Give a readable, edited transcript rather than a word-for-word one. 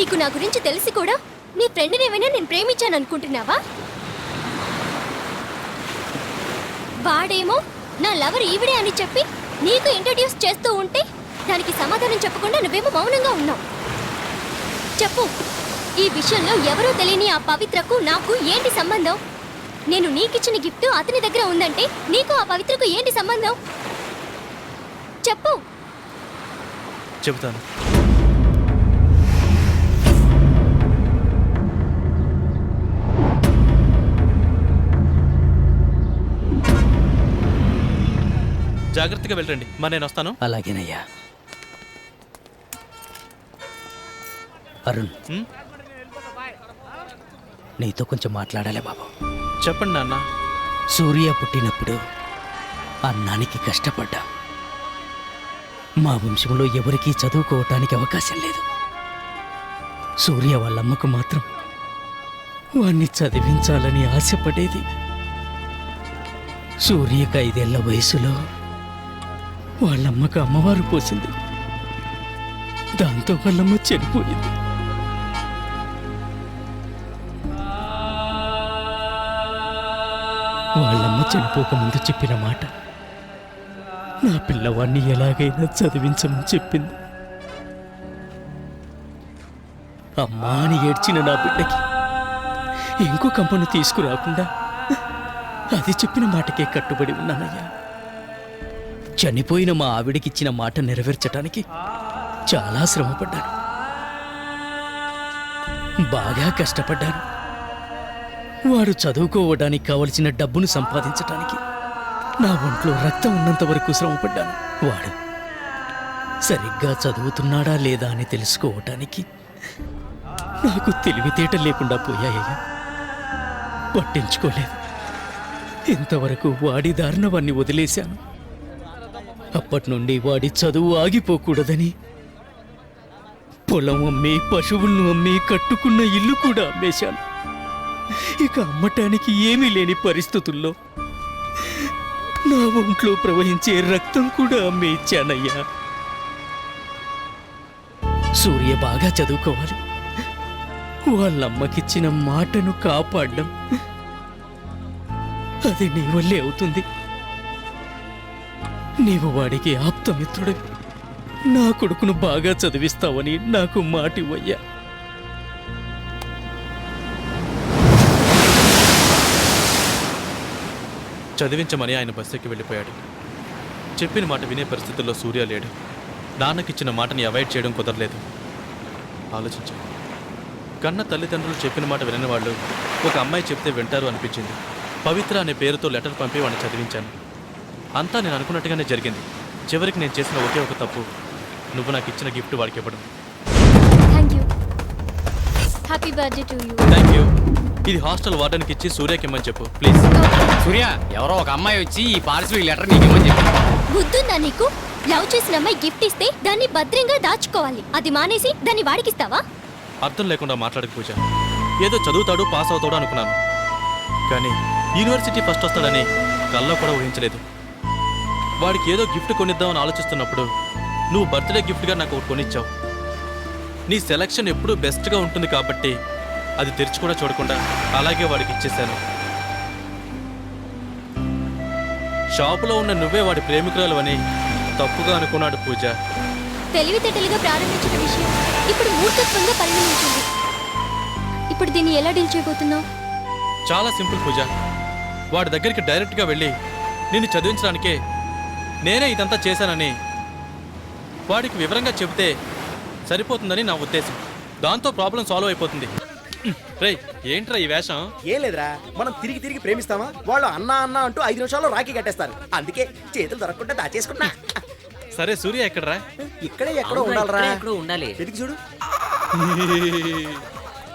నీకు నా గురించి తెలిసి కూడా నీ ఫ్రెండ్ని ఏమైనా నేను ప్రేమించాను అనుకుంటున్నావా? వాడేమో నా లవర్ ఈవిడే అని చెప్పి నీకు ఇంట్రడ్యూస్ చేస్తూ ఉంటే దానికి సమాధానం చెప్పకుండా నువ్వేమో మౌనంగా ఉన్నావు. చెప్పు, ఈ విషయంలో ఎవరో తెలియని ఆ పవిత్రకు నాకు ఏంటి సంబంధం? నేను నీకిచ్చిన గిఫ్ట్ అతని దగ్గర ఉందంటే నీకు ఆ పవిత్రకు ఏంటి సంబంధం? చెప్పు. చెబుతాను. జాగ్రత్తగా వెళ్ళండి, మరి నేను వస్తాను. అలాగేనయ్యా. అరుణ్, నీతో కొంచెం మాట్లాడాలి బాబు. చెప్పండి నాన్న. సూర్య పుట్టినప్పుడు అన్నానికి కష్టపడ్డా. మా వంశంలో ఎవరికీ చదువుకోవటానికి అవకాశం లేదు. సూర్య వాళ్ళమ్మకు మాత్రం వాణ్ణి చదివించాలని ఆశపడేది. సూర్యకి 5 ఏళ్ల వయసులో వాళ్ళమ్మకు అమ్మవారు పోసింది. దాంతో వాళ్ళమ్మ చనిపోయింది. వాళ్ళమ్మ చనిపోకముందు చెప్పిన మాట, నా పిల్లవాడిని ఎలాగైనా చదివించమని చెప్పింది. అమ్మా అని ఏడ్చిన నా బిడ్డకి ఇంకో కంపను తీసుకురాకుండా అది చెప్పిన మాటకే కట్టుబడి ఉన్నానయ్యా. చనిపోయిన మా ఆవిడికిచ్చిన మాట నెరవేర్చటానికి చాలా శ్రమపడ్డాను, బాగా కష్టపడ్డాను. వాడు చదువుకోవడానికి కావలసిన డబ్బును సంపాదించటానికి నా ఒంట్లో రక్తం ఉన్నంత వరకు శ్రమపడ్డాను. వాడు సరిగ్గా చదువుతున్నాడా లేదా అని తెలుసుకోవటానికి నాకు తెలివితేట లేకుండా పోయాయ్యా. పట్టించుకోలేదు. ఇంతవరకు వాడి దారిన వాణ్ణి వదిలేశాను. అప్పటి నుండి వాడి చదువు ఆగిపోకూడదని పొలం అమ్మి, పశువులను అమ్మి, కట్టుకున్న ఇల్లు కూడా అమ్మేశాను. ఇక అమ్మటానికి ఏమీ లేని పరిస్థితుల్లో నా ఒంట్లో ప్రవహించే రక్తం కూడా అమ్మి ఇచ్చానయ్యా. సూర్య బాగా చదువుకోవాలి. వాళ్ళమ్మకిచ్చిన మాటను కాపాడడం అది నీ వల్లే అవుతుంది. నీవు వాడికి ఆప్తమిత్రుడివి. నా కొడుకును బాగా చదివిస్తావని నాకు మాటివయ్యా. చదివించమని ఆయన బస్సు ఎక్కి వెళ్ళిపోయాడు. చెప్పిన మాట వినే పరిస్థితుల్లో సూర్య లేడు. నాన్నకిచ్చిన మాటని అవాయిడ్ చేయడం కుదరలేదు. ఆలోచించాను. కన్న తల్లిదండ్రులు చెప్పిన మాట వినని వాళ్ళు ఒక అమ్మాయి చెప్తే వింటారు అనిపించింది. పవిత్ర అనే పేరుతో లెటర్ పంపి వాడిని చదివించాను. అంతా నేను అనుకున్నట్టుగానే జరిగింది. చివరికి నేను చేసిన ఒకే ఒక తప్పు, నువ్వు నాకు ఇచ్చిన గిఫ్ట్ వాడికి ఇవ్వడం. Happy birthday to you. Thank you. ఇది హాస్టల్ వార్డెన్కి ఇచ్చి సూర్యకి ఇమ్మని చెప్పు ప్లీజ్. సూర్య, ఎవరో ఒక అమ్మాయి వచ్చి ఈ పార్సల్ ఈ లెటర్ నీకు ఇమ్మని చెప్పి. బుద్ధుందా నీకు? లవ్ చేసిన అమ్మాయి గిఫ్ట్ ఇస్తే దాన్ని భద్రంగా దాచుకోవాలి. అది మానేసి దాన్ని వాడికిస్తావా? అర్థం లేకుండా మాట్లాడక పూజ. ఏదో చదువుతాడు, పాస్ అవుతాడు అనుకున్నాను. కానీ యూనివర్సిటీ ఫస్ట్ వస్తాడని కల్లో కూడా ఊహించలేదు. వాడికి ఏదో గిఫ్ట్ కొనిద్దామని ఆలోచిస్తున్నప్పుడు నువ్వు బర్త్డే గిఫ్ట్గా నాకు ఒకటి కొనిచ్చావు. నీ సెలక్షన్ ఎప్పుడూ బెస్ట్గా ఉంటుంది కాబట్టి అది తెరిచి కూడా చూడకుండా అలాగే వాడికి ఇచ్చేశాను. షాపులో ఉన్న నువ్వే వాడి ప్రేమికురాలు అని తప్పుగా అనుకున్నాడు పూజ. తెలివితేటలుగా ప్రారంభించిన విషయం ఇప్పుడు మూర్ఖత్వంగా పరిణమించింది. ఇప్పుడు దీన్ని ఎలా డీల్ చేయబోతున్నావు? చాలా సింపుల్ పూజ. వాడి దగ్గరికి డైరెక్ట్గా వెళ్ళి నిన్ను చదివించడానికే నేనే ఇదంతా చేశానని వాడికి వివరంగా చెబితే సరిపోతుందని నా ఉద్దేశం. దాంతో ప్రాబ్లం సాల్వ్ అయిపోతుంది. రేయ్, ఏంట్రా ఈ వేషం? ఏం లేదురా, మనం తిరిగి తిరిగి ప్రేమిస్తామా, వాళ్ళు అన్నా అన్నా అంటూ 5 నిమిషాల్లో రాఖీ కట్టేస్తారు. అందుకే చేతులు దొరకకుండా దాచేసుకున్నా. సరే, సూర్య ఎక్కడరా? ఇక్కడే ఎక్కడో ఉండాలరా. ఉండాలి. వెతికి చూడు.